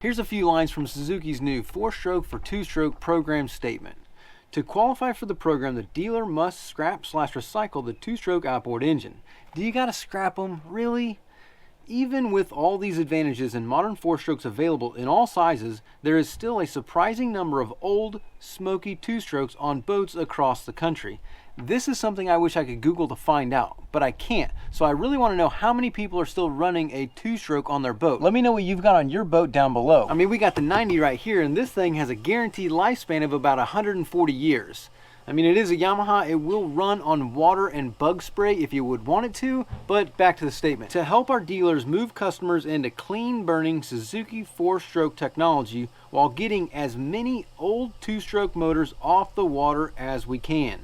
Here's a few lines from Suzuki's new 4-stroke for 2-stroke program statement. To qualify for the program, the dealer must scrap/recycle the 2-stroke outboard engine. Do you gotta scrap them? Really? Even with all these advantages and modern 4-strokes available in all sizes, there is still a surprising number of old, smoky 2-strokes on boats across the country. This is something I wish I could Google to find out, but I can't. So I really want to know how many people are still running a 2-stroke on their boat. Let me know what you've got on your boat down below. I mean, we got the 90 right here, and this thing has a guaranteed lifespan of about 140 years. I mean, it is a Yamaha. It will run on water and bug spray if you would want it to, but back to the statement. To help our dealers move customers into clean burning Suzuki 4-stroke technology while getting as many old 2-stroke motors off the water as we can.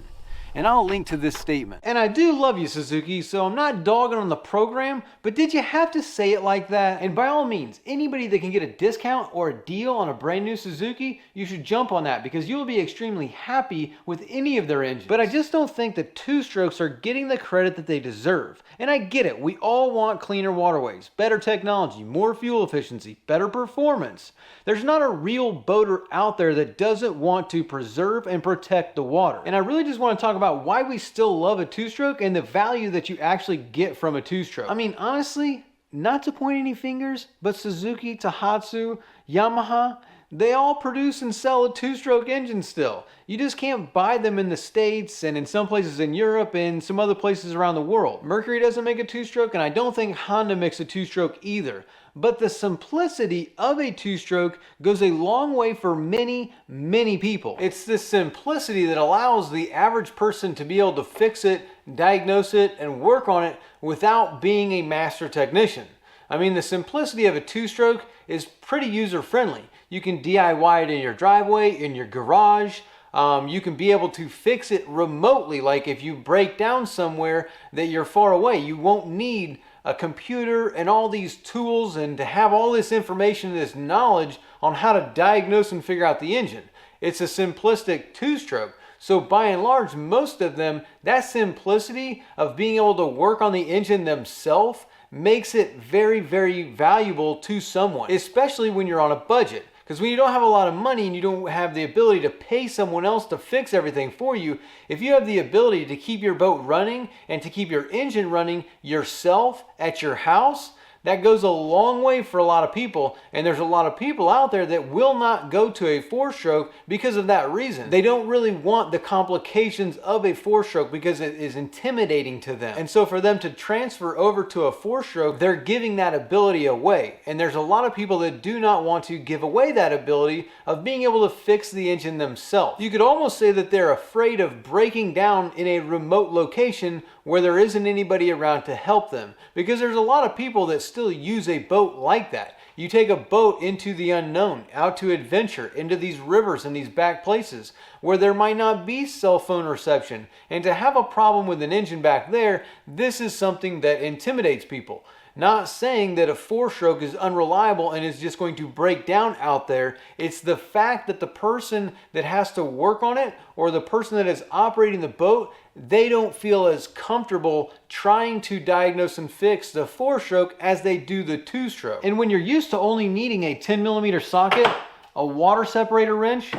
And I'll link to this statement. And I do love you, Suzuki, so I'm not dogging on the program, but did you have to say it like that? And by all means, anybody that can get a discount or a deal on a brand new Suzuki, you should jump on that because you'll be extremely happy with any of their engines. But I just don't think the 2-strokes are getting the credit that they deserve. And I get it, we all want cleaner waterways, better technology, more fuel efficiency, better performance. There's not a real boater out there that doesn't want to preserve and protect the water. And I really just want to talk about why we still love a 2-stroke and the value that you actually get from a 2-stroke. I mean, honestly, not to point any fingers, but Suzuki, Tohatsu, Yamaha, they all produce and sell a 2-stroke engine still. You just can't buy them in the States and in some places in Europe and some other places around the world. Mercury doesn't make a 2-stroke, and I don't think Honda makes a 2-stroke either. But the simplicity of a 2-stroke goes a long way for many, many people. It's this simplicity that allows the average person to be able to fix it, diagnose it, and work on it without being a master technician. I mean, the simplicity of a 2-stroke is pretty user-friendly. You can DIY it in your driveway, in your garage. You can be able to fix it remotely. Like if you break down somewhere that you're far away, you won't need a computer and all these tools and to have all this information, this knowledge on how to diagnose and figure out the engine. It's a simplistic 2-stroke. So by and large, most of them, that simplicity of being able to work on the engine themselves makes it very, very valuable to someone, especially when you're on a budget. Because when you don't have a lot of money and you don't have the ability to pay someone else to fix everything for you, if you have the ability to keep your boat running and to keep your engine running yourself at your house, that goes a long way for a lot of people. And there's a lot of people out there that will not go to a 4-stroke because of that reason. They don't really want the complications of a 4-stroke because it is intimidating to them. And so for them to transfer over to a 4-stroke, they're giving that ability away. And there's a lot of people that do not want to give away that ability of being able to fix the engine themselves. You could almost say that they're afraid of breaking down in a remote location where there isn't anybody around to help them. Because there's a lot of people that still use a boat like that. You take a boat into the unknown, out to adventure, into these rivers and these back places where there might not be cell phone reception. And to have a problem with an engine back there, this is something that intimidates people. Not saying that a 4-stroke is unreliable and is just going to break down out there. It's the fact that the person that has to work on it or the person that is operating the boat, they don't feel as comfortable trying to diagnose and fix the 4-stroke as they do the 2-stroke. And when you're used to only needing a 10mm socket, a water separator wrench,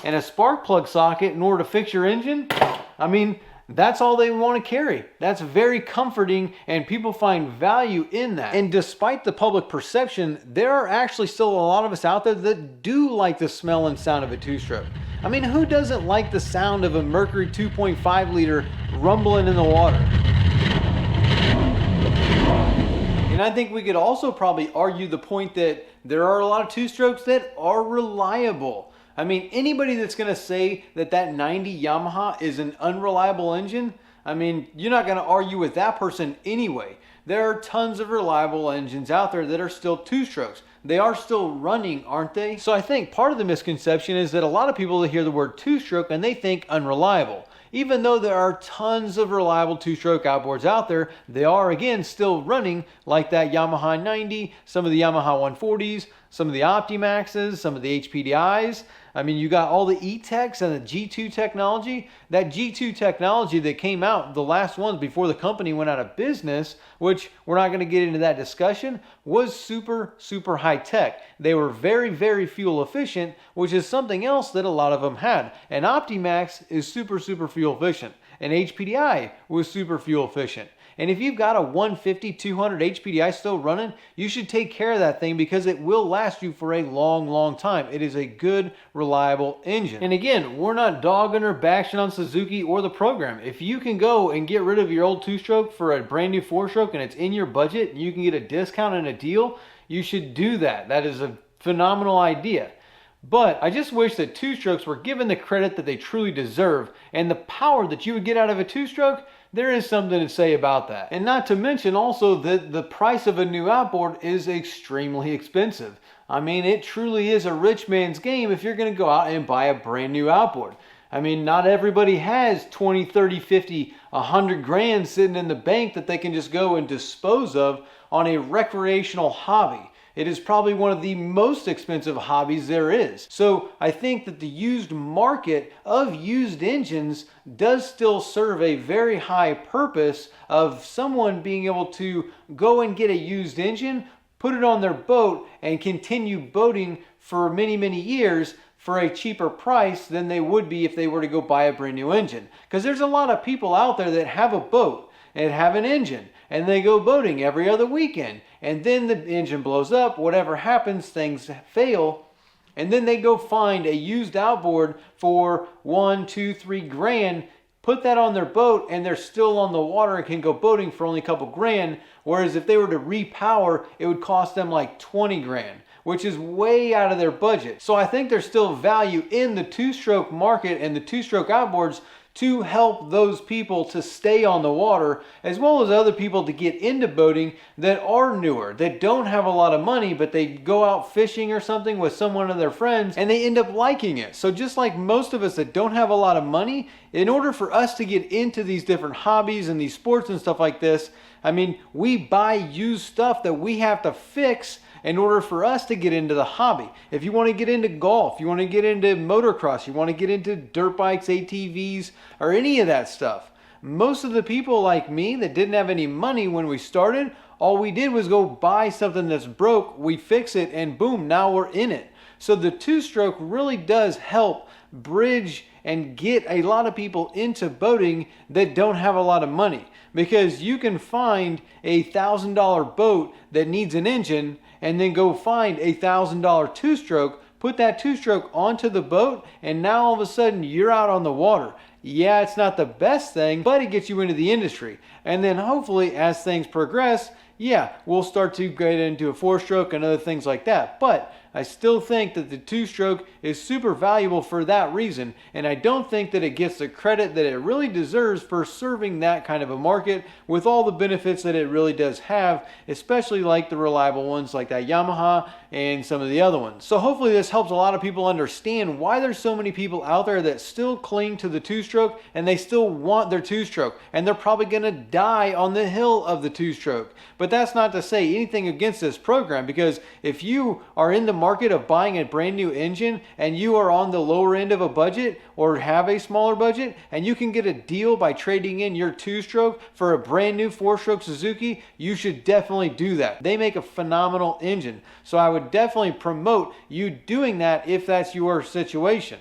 and a spark plug socket in order to fix your engine, I mean, that's all they want to carry. That's very comforting and people find value in that. And despite the public perception, there are actually still a lot of us out there that do like the smell and sound of a 2-stroke. I mean, who doesn't like the sound of a Mercury 2.5 liter rumbling in the water? And I think we could also probably argue the point that there are a lot of 2-strokes that are reliable. I mean, anybody that's going to say that that 90 Yamaha is an unreliable engine, I mean, you're not going to argue with that person anyway. There are tons of reliable engines out there that are still 2-strokes. They are still running, aren't they? So I think part of the misconception is that a lot of people hear the word 2-stroke and they think unreliable. Even though there are tons of reliable 2-stroke outboards out there, they are again still running, like that Yamaha 90, some of the Yamaha 140s, some of the Optimaxes, some of the HPDIs. I mean, you got all the E-Techs and the G2 technology. That G2 technology that came out, the last ones before the company went out of business, which we're not going to get into that discussion, was super, super high tech. They were very, very fuel efficient, which is something else that a lot of them had. And Optimax is super, super fuel efficient. And HPDI was super fuel efficient. And if you've got a 150, 200 HPDI still running, you should take care of that thing because it will last you for a long, long time. It is a good, reliable engine. And again, we're not dogging or bashing on Suzuki or the program. If you can go and get rid of your old two-stroke for a brand new four-stroke and it's in your budget and you can get a discount and a deal, you should do that. That is a phenomenal idea. But I just wish that two-strokes were given the credit that they truly deserve, and the power that you would get out of a two-stroke, there is something to say about that. And not to mention also that the price of a new outboard is extremely expensive. I mean, it truly is a rich man's game if you're going to go out and buy a brand new outboard. I mean, not everybody has 20, 30, 50, 100 grand sitting in the bank that they can just go and dispose of on a recreational hobby. It is probably one of the most expensive hobbies there is. So I think that the used market of used engines does still serve a very high purpose of someone being able to go and get a used engine, put it on their boat, and continue boating for many, many years for a cheaper price than they would be if they were to go buy a brand new engine. Because there's a lot of people out there that have a boat and have an engine, and they go boating every other weekend, and then the engine blows up, whatever happens, things fail, and then they go find a used outboard for 1, 2, 3 grand, put that on their boat, and they're still on the water and can go boating for only a couple grand, whereas if they were to repower, it would cost them like 20 grand, which is way out of their budget. So I think there's still value in the two-stroke market and the two-stroke outboards to help those people to stay on the water, as well as other people to get into boating that are newer, that don't have a lot of money, but they go out fishing or something with someone of their friends and they end up liking it. So just like most of us that don't have a lot of money, in order for us to get into these different hobbies and these sports and stuff like this, I mean, we buy used stuff that we have to fix in order for us to get into the hobby. If you want to get into golf, you want to get into motocross, you want to get into dirt bikes, ATVs, or any of that stuff. Most of the people like me that didn't have any money when we started, all we did was go buy something that's broke, we fix it, and boom, now we're in it. So the two-stroke really does help bridge and get a lot of people into boating that don't have a lot of money. Because you can find a $1,000 boat that needs an engine and then go find a $1,000 two-stroke, put that two-stroke onto the boat, and now all of a sudden you're out on the water. Yeah, it's not the best thing, but it gets you into the industry. And then hopefully as things progress, yeah, we'll start to get into a four-stroke and other things like that. But I still think that the two-stroke is super valuable for that reason, and I don't think that it gets the credit that it really deserves for serving that kind of a market with all the benefits that it really does have, especially like the reliable ones like that Yamaha and some of the other ones. So hopefully this helps a lot of people understand why there's so many people out there that still cling to the two-stroke and they still want their two-stroke, and they're probably going to die on the hill of the two-stroke. But that's not to say anything against this program, because if you are in the market of buying a brand new engine and you are on the lower end of a budget or have a smaller budget and you can get a deal by trading in your two-stroke for a brand new four-stroke Suzuki, you should definitely do that. They make a phenomenal engine. So I would definitely promote you doing that if that's your situation.